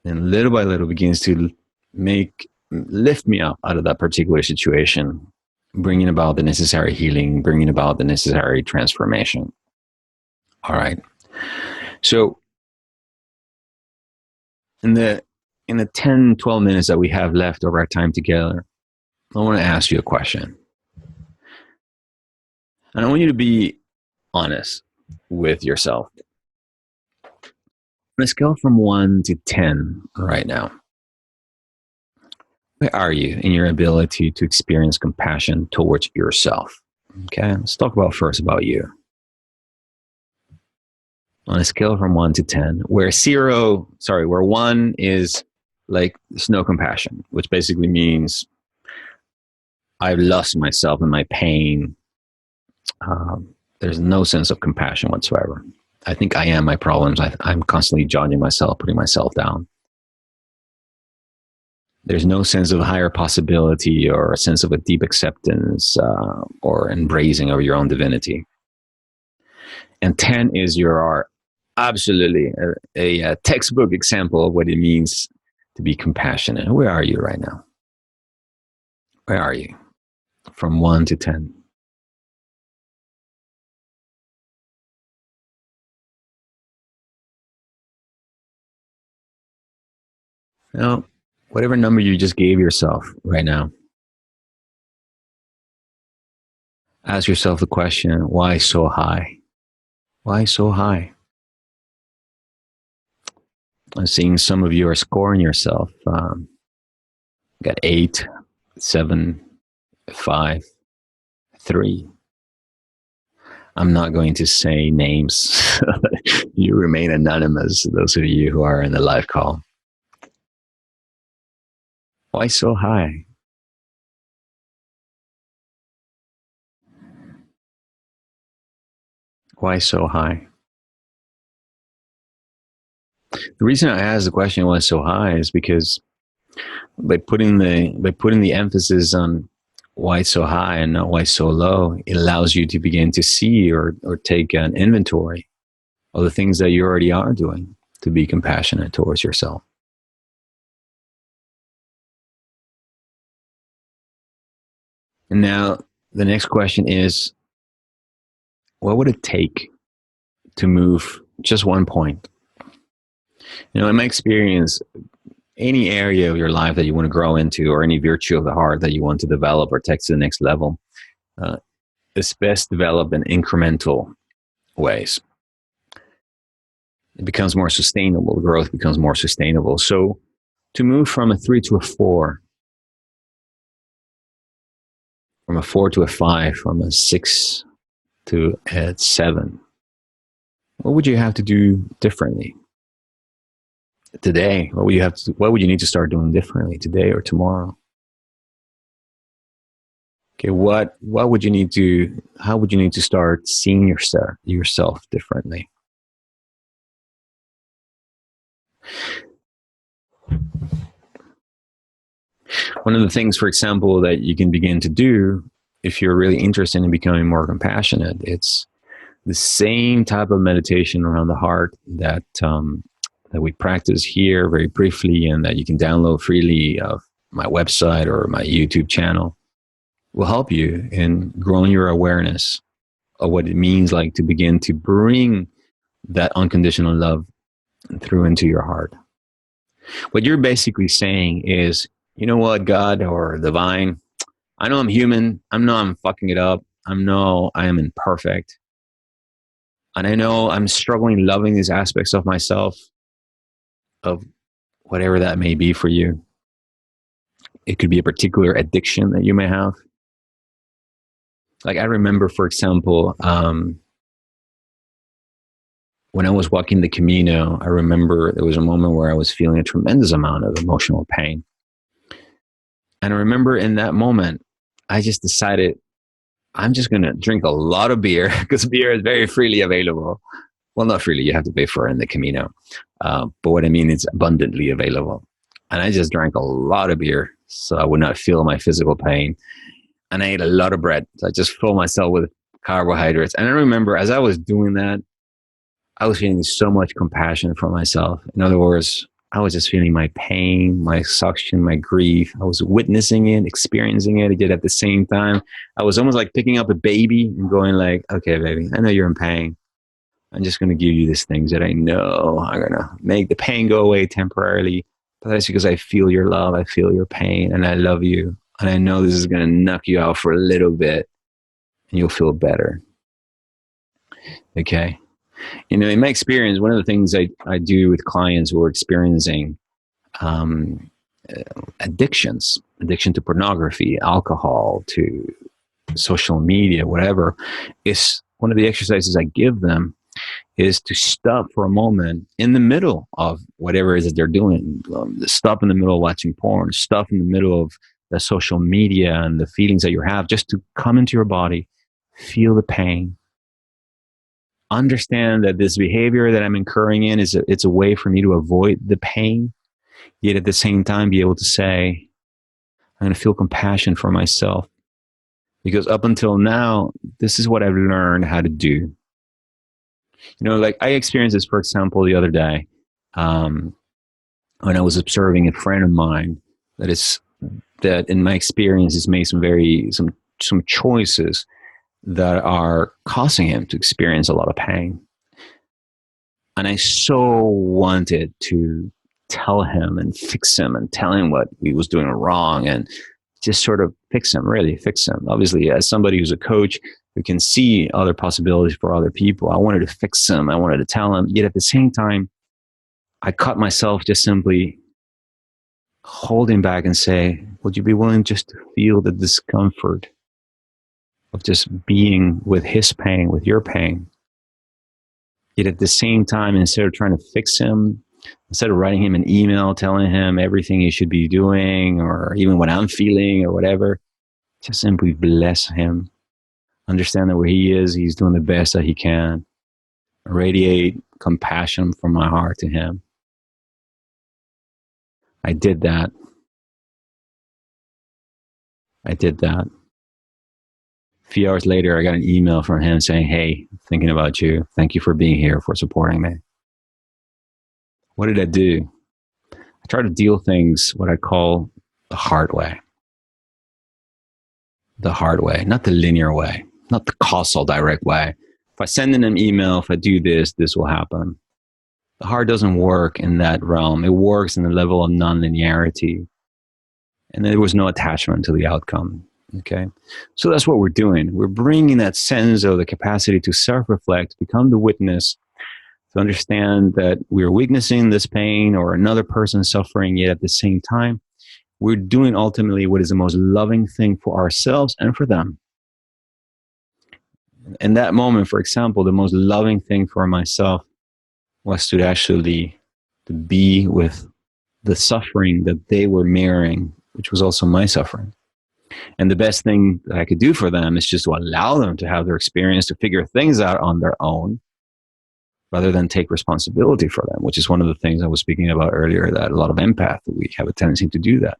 and little by little begins to lift me up out of that particular situation, bringing about the necessary healing, bringing about the necessary transformation. All right. So in the 10, 12 minutes that we have left of our time together, I want to ask you a question. And I want you to be honest with yourself. On a scale from 1 to 10 right now, where are you in your ability to experience compassion towards yourself? Okay, let's talk first about you. On a scale from 1 to 10, where 1 is like there's no compassion, which basically means I've lost myself in my pain. There's no sense of compassion whatsoever. I think I am my problems. I'm constantly judging myself, putting myself down. There's no sense of higher possibility or a sense of a deep acceptance or embracing of your own divinity. And 10 is your absolutely a textbook example of what it means to be compassionate. Where are you right now? Where are you? From 1 to 10. Now, whatever number you just gave yourself right now, ask yourself the question, why so high? Why so high? I'm seeing some of you are scoring yourself. Got 8, 7, 5, 3. I'm not going to say names. You remain anonymous, those of you who are in the live call. Why so high? Why so high? The reason I asked the question why so high is because by putting the emphasis on why so high and not why so low, it allows you to begin to see or take an inventory of the things that you already are doing to be compassionate towards yourself. And now the next question is, what would it take to move just one point? You know, in my experience, any area of your life that you want to grow into or any virtue of the heart that you want to develop or take to the next level, is best developed in incremental ways. It becomes more sustainable. Growth becomes more sustainable. So to move from a 3 to a 4, from a 4 to a 5, from a 6 to a 7, what would you have to do differently today? What would you need to start doing differently today or tomorrow? Okay, what would you need to? How would you need to start seeing yourself differently? One of the things, for example, that you can begin to do if you're really interested in becoming more compassionate, it's the same type of meditation around the heart that we practice here very briefly and that you can download freely of my website or my YouTube channel, will help you in growing your awareness of what it means like to begin to bring that unconditional love through into your heart. What you're basically saying is, you know what, God or divine, I know I'm human. I know I'm fucking it up. I know I am imperfect. And I know I'm struggling loving these aspects of myself, of whatever that may be for you. It could be a particular addiction that you may have. Like I remember, for example, when I was walking the Camino, I remember there was a moment where I was feeling a tremendous amount of emotional pain. And I remember in that moment, I just decided I'm just going to drink a lot of beer because beer is very freely available. Well, not freely, you have to pay for it in the Camino. But what I mean is abundantly available. And I just drank a lot of beer so I would not feel my physical pain. And I ate a lot of bread. So I just filled myself with carbohydrates. And I remember as I was doing that, I was feeling so much compassion for myself. In other words, I was just feeling my pain, my suction, my grief. I was witnessing it, experiencing it. I did at the same time. I was almost like picking up a baby and going like, okay, baby, I know you're in pain. I'm just going to give you these things that I know are going to make the pain go away temporarily. But that's because I feel your love. I feel your pain and I love you. And I know this is going to knock you out for a little bit and you'll feel better. Okay. You know, in my experience, one of the things I do with clients who are experiencing addiction to pornography, alcohol, to social media, whatever, is one of the exercises I give them is to stop for a moment in the middle of whatever it is that they're doing. Stop in the middle of watching porn, stop in the middle of the social media and the feelings that you have, just to come into your body, feel the pain, understand that this behavior that I'm incurring in it's a way for me to avoid the pain, yet at the same time be able to say, I'm going to feel compassion for myself. Because up until now, this is what I've learned how to do. Like I experienced this, for example, the other day, when I was observing a friend of mine that in my experience has made some choices that are causing him to experience a lot of pain. And I so wanted to tell him and fix him and tell him what he was doing wrong and just sort of really fix him. Obviously, as somebody who's a coach who can see other possibilities for other people, I wanted to fix him. I wanted to tell him. Yet at the same time, I caught myself just simply holding back and say, would you be willing just to feel the discomfort of just being with his pain, with your pain? Yet at the same time, instead of trying to fix him, instead of writing him an email telling him everything he should be doing or even what I'm feeling or whatever, just simply bless him. Understand that where he is, he's doing the best that he can. Radiate compassion from my heart to him. I did that. A few hours later, I got an email from him saying, hey, thinking about you. Thank you for being here, for supporting me. What did I do? I try to deal things what I call the hard way. The hard way, not the linear way, not the causal direct way. If I send in an email, if I do this, this will happen. The heart doesn't work in that realm. It works in the level of nonlinearity. And there was no attachment to the outcome. Okay. So that's what we're doing. We're bringing that sense of the capacity to self-reflect, become the witness, to understand that we're witnessing this pain or another person suffering, yet at the same time, we're doing ultimately what is the most loving thing for ourselves and for them. In that moment, for example, the most loving thing for myself was to actually to be with the suffering that they were mirroring, which was also my suffering. And the best thing that I could do for them is just to allow them to have their experience, to figure things out on their own, rather than take responsibility for them, which is one of the things I was speaking about earlier, that a lot of empaths, we have a tendency to do that.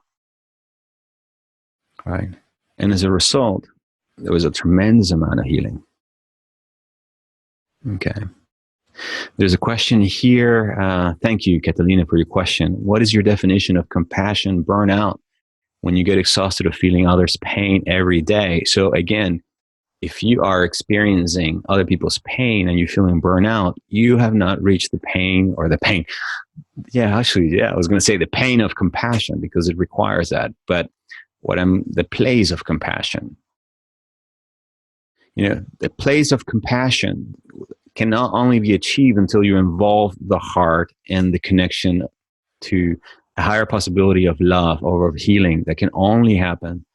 Right? And as a result, there was a tremendous amount of healing. Okay. There's a question here. Thank you, Catalina, for your question. What is your definition of compassion burnout when you get exhausted of feeling others' pain every day? So again, if you are experiencing other people's pain and you're feeling burnout, you have not reached the pain or the pain. Yeah, actually, I was going to say the pain of compassion because it requires that. But the place of compassion. The place of compassion can not only be achieved until you involve the heart and the connection to a higher possibility of love or of healing that can only happen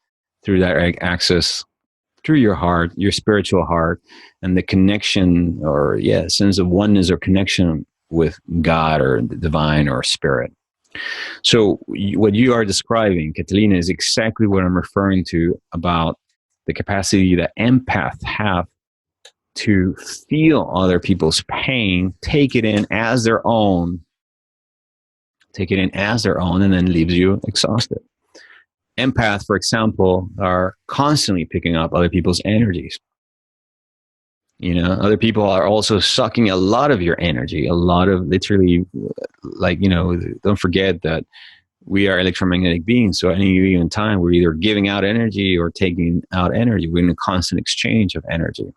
through direct access through your heart, your spiritual heart, and the connection or sense of oneness or connection with God or the divine or spirit. So what you are describing, Catalina, is exactly what I'm referring to about the capacity that empaths have to feel other people's pain, take it in as their own, and then leaves you exhausted. Empaths, for example, are constantly picking up other people's energies. Other people are also sucking a lot of your energy, a lot of literally, don't forget that we are electromagnetic beings. So at any given time, we're either giving out energy or taking out energy. We're in a constant exchange of energy.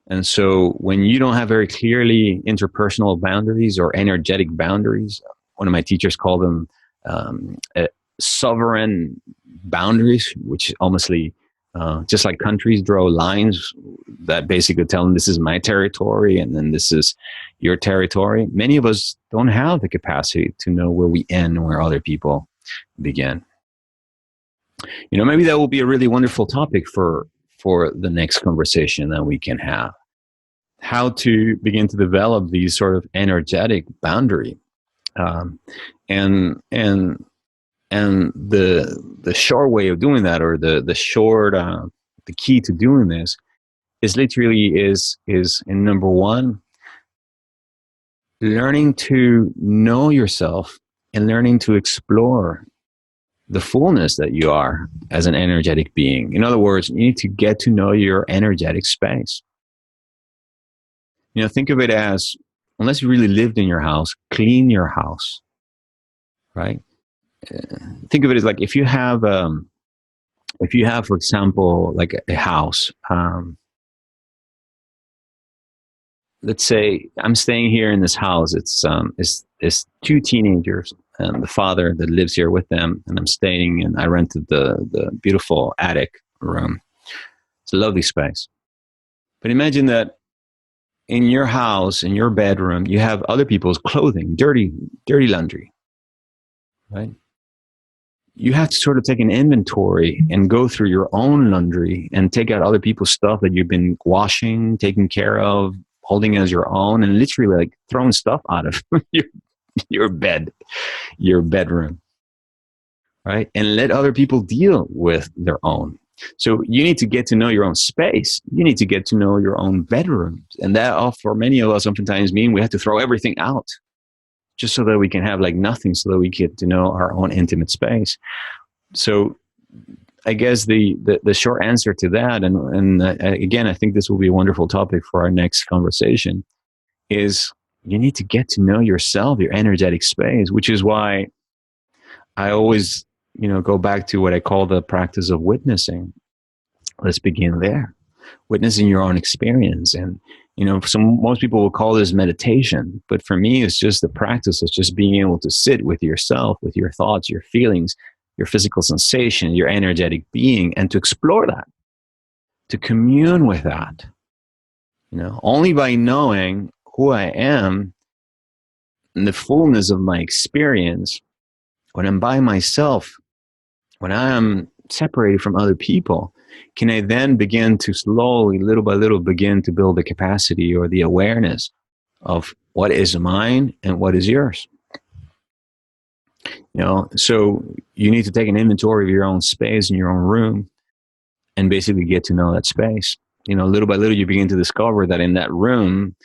And so when you don't have very clearly interpersonal boundaries or energetic boundaries, one of my teachers called them sovereign boundaries, which almost just like countries draw lines that basically tell them this is my territory and then this is your territory. Many of us don't have the capacity to know where we end and where other people begin. Maybe that will be a really wonderful topic for the next conversation that we can have. How to begin to develop these sort of energetic boundary. And And the short way of doing that, or the key to doing this, is literally is in number one, learning to know yourself and learning to explore the fullness that you are as an energetic being. In other words, you need to get to know your energetic space. Think of it as, unless you really lived in your house, clean your house, right? Think of it as like, if you have, for example, like a house, let's say I'm staying here in this house. It's two teenagers and the father that lives here with them, and I'm staying, and I rented the beautiful attic room. It's a lovely space. But imagine that in your house, in your bedroom, you have other people's clothing, dirty laundry, right? You have to sort of take an inventory and go through your own laundry and take out other people's stuff that you've been washing, taking care of, holding as your own, and literally like throwing stuff out of your bedroom, right? And let other people deal with their own. So you need to get to know your own space. You need to get to know your own bedroom. And that, for many of us, oftentimes mean we have to throw everything out just so that we can have like nothing, so that we get to know our own intimate space. So I guess the short answer to that, and again, I think this will be a wonderful topic for our next conversation, is you need to get to know yourself, your energetic space, which is why I always, go back to what I call the practice of witnessing. Let's begin there. Witnessing your own experience. And, most people will call this meditation, but for me, it's just the practice of just being able to sit with yourself, with your thoughts, your feelings, your physical sensation, your energetic being, and to explore that, to commune with that. Only by knowing who I am and the fullness of my experience, when I'm by myself, when I am separated from other people, can I then begin to slowly, little by little, begin to build the capacity or the awareness of what is mine and what is yours. So you need to take an inventory of your own space in your own room and basically get to know that space. Little by little, you begin to discover that in that room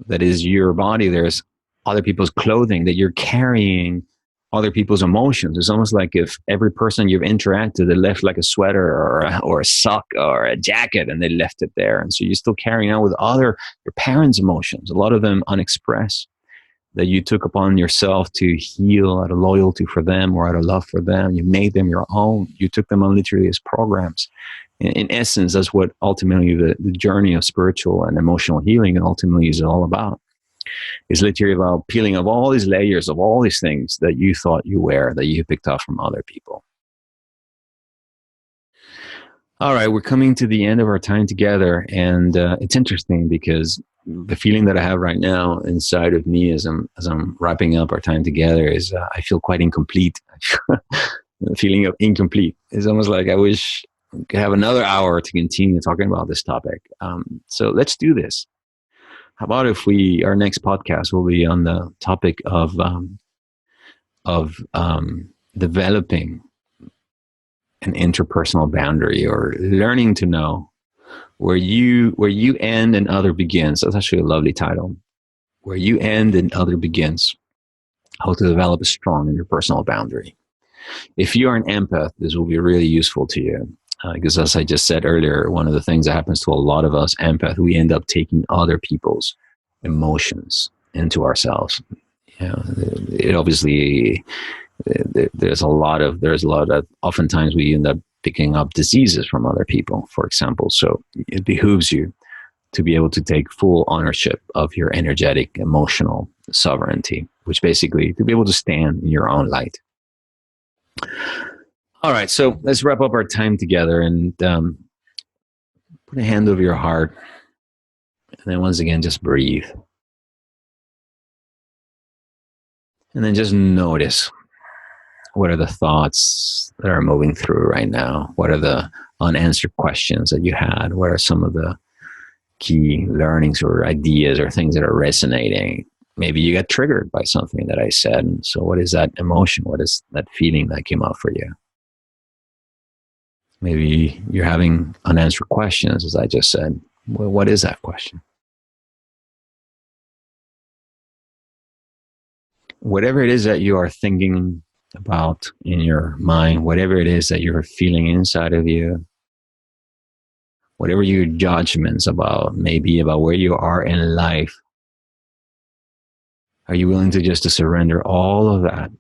that is your body, there's other people's clothing, that you're carrying other people's emotions. It's almost like if every person you've interacted, they left like a sweater or a sock or a jacket, and they left it there. And so you're still carrying out with your parents' emotions, a lot of them unexpressed, that you took upon yourself to heal out of loyalty for them or out of love for them. You made them your own. You took them on literally as programs. In essence, that's what ultimately the journey of spiritual and emotional healing ultimately is all about. It's literally about peeling off all these layers of all these things that you thought you were, that you picked up from other people. All right, we're coming to the end of our time together, and it's interesting because the feeling that I have right now inside of me as I'm wrapping up our time together is I feel quite incomplete. The feeling of incomplete. It's almost like I wish we could have another hour to continue talking about this topic. So let's do this. How about if our next podcast will be on the topic of developing an interpersonal boundary, or learning to know where you end and other begins. That's actually a lovely title. Where you end and other begins. How to develop a strong interpersonal boundary. If you are an empath, this will be really useful to you. Because as I just said earlier, one of the things that happens to a lot of us empath, we end up taking other people's emotions into ourselves. It obviously, there's a lot of, oftentimes we end up picking up diseases from other people, for example. So it behooves you to be able to take full ownership of your energetic, emotional sovereignty, which basically to be able to stand in your own light. All right, so let's wrap up our time together and put a hand over your heart. And then once again, just breathe. And then just notice, what are the thoughts that are moving through right now? What are the unanswered questions that you had? What are some of the key learnings or ideas or things that are resonating Maybe you got triggered by something that I said. And so what is that emotion? What is that feeling that came up for you? Maybe you're having unanswered questions, as I just said. Well, what is that question? Whatever it is that you are thinking about in your mind, whatever it is that you're feeling inside of you, whatever your judgments about, maybe about where you are in life, are you willing to just to surrender all of that?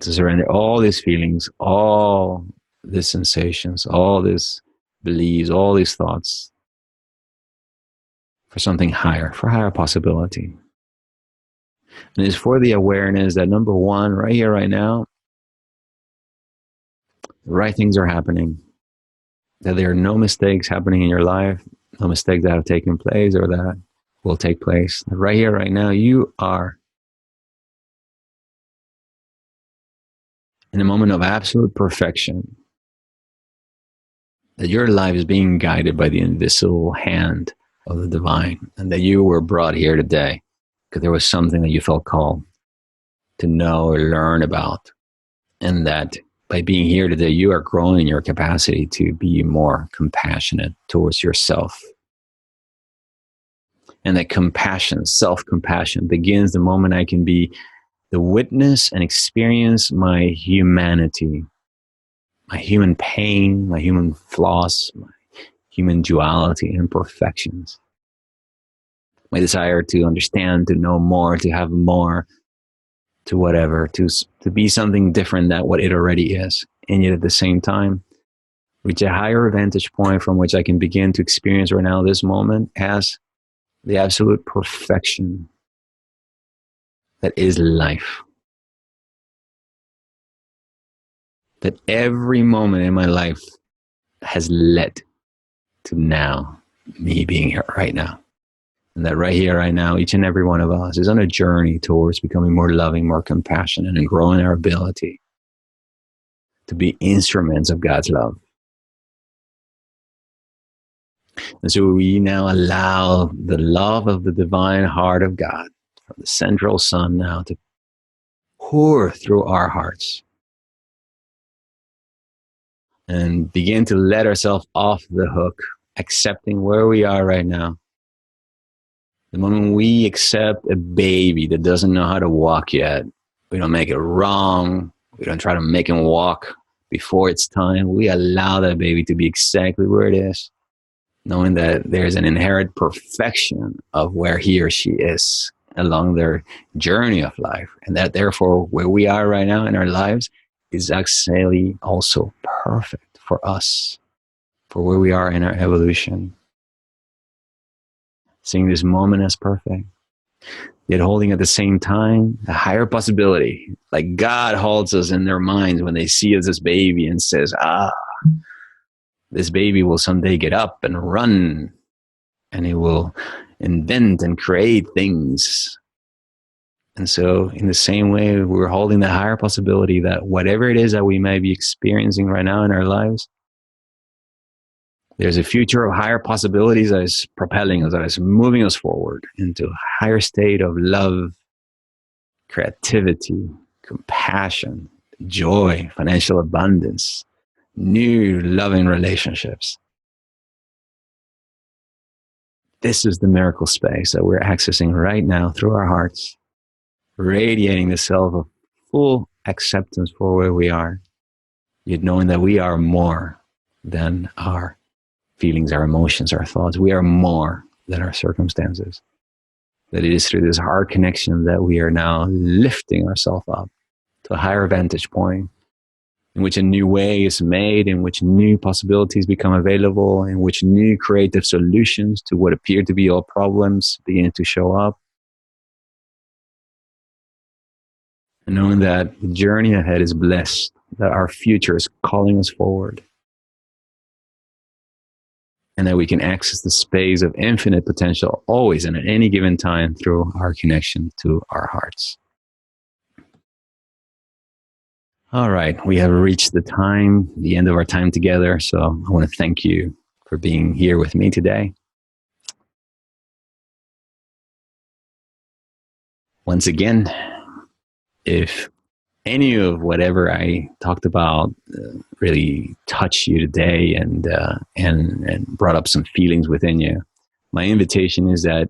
To surrender all these feelings, all these sensations, all these beliefs, all these thoughts for something higher, for higher possibility. And it's for the awareness that number one, right here, right now, the right things are happening. That there are no mistakes happening in your life, no mistakes that have taken place or that will take place. Right here, right now, you are in a moment of absolute perfection. That your life is being guided by the invisible hand of the divine, and that you were brought here today because there was something that you felt called to know or learn about. And that by being here today, you are growing your capacity to be more compassionate towards yourself. And that compassion, self-compassion, begins the moment I can be the witness and experience my humanity, my human pain, my human flaws, my human duality and imperfections. My desire to understand, to know more, to have more, to whatever, to be something different than what it already is. And yet at the same time, reach a higher vantage point from which I can begin to experience right now this moment as the absolute perfection that is life. That every moment in my life has led to now, me being here right now. And that right here, right now, each and every one of us is on a journey towards becoming more loving, more compassionate, and growing our ability to be instruments of God's love. And so we now allow the love of the divine heart of God, from the central sun now, to pour through our hearts and begin to let ourselves off the hook, accepting where we are right now. The moment we accept a baby that doesn't know how to walk yet, we don't make it wrong, we don't try to make him walk before it's time, we allow that baby to be exactly where it is, knowing that there's an inherent perfection of where he or she is along their journey of life. And that therefore, where we are right now in our lives is actually also perfect for us, for where we are in our evolution. Seeing this moment as perfect, yet holding at the same time a higher possibility. Like God holds us in their minds when they see us as baby and says, this baby will someday get up and run, and it will invent and create things. And so in the same way, we're holding the higher possibility that whatever it is that we may be experiencing right now in our lives, there's a future of higher possibilities that is propelling us, that is moving us forward into a higher state of love, creativity, compassion, joy, financial abundance, new loving relationships. This is the miracle space that we're accessing right now through our hearts, radiating the self of full acceptance for where we are, yet knowing that we are more than our feelings, our emotions, our thoughts. We are more than our circumstances. That it is through this heart connection that we are now lifting ourselves up to a higher vantage point, in which a new way is made, in which new possibilities become available, in which new creative solutions to what appear to be all problems begin to show up. And knowing that the journey ahead is blessed, that our future is calling us forward, and that we can access the space of infinite potential always and at any given time through our connection to our hearts. All right, we have reached the end of our time together. So I want to thank you for being here with me today. Once again, if any of whatever I talked about really touched you today and brought up some feelings within you, my invitation is that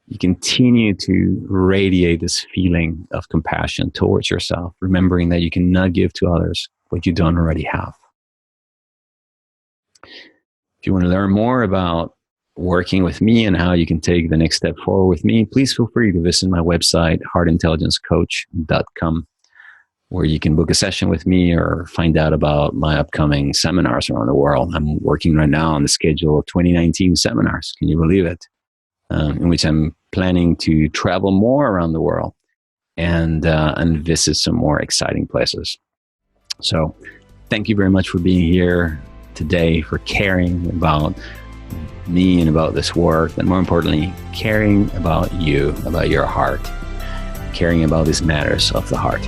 you continue to radiate this feeling of compassion towards yourself, remembering that you cannot give to others what you don't already have. If you want to learn more about working with me and how you can take the next step forward with me, please feel free to visit my website, heartintelligencecoach.com, where you can book a session with me or find out about my upcoming seminars around the world. I'm working right now on the schedule of 2019 seminars. Can you believe it? In which I'm planning to travel more around the world and visit some more exciting places. So thank you very much for being here today, for caring about me and about this work, and more importantly, caring about you, about your heart, caring about these matters of the heart.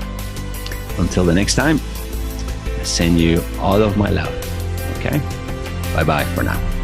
Until the next time, I send you all of my love. Okay? Bye-bye for now.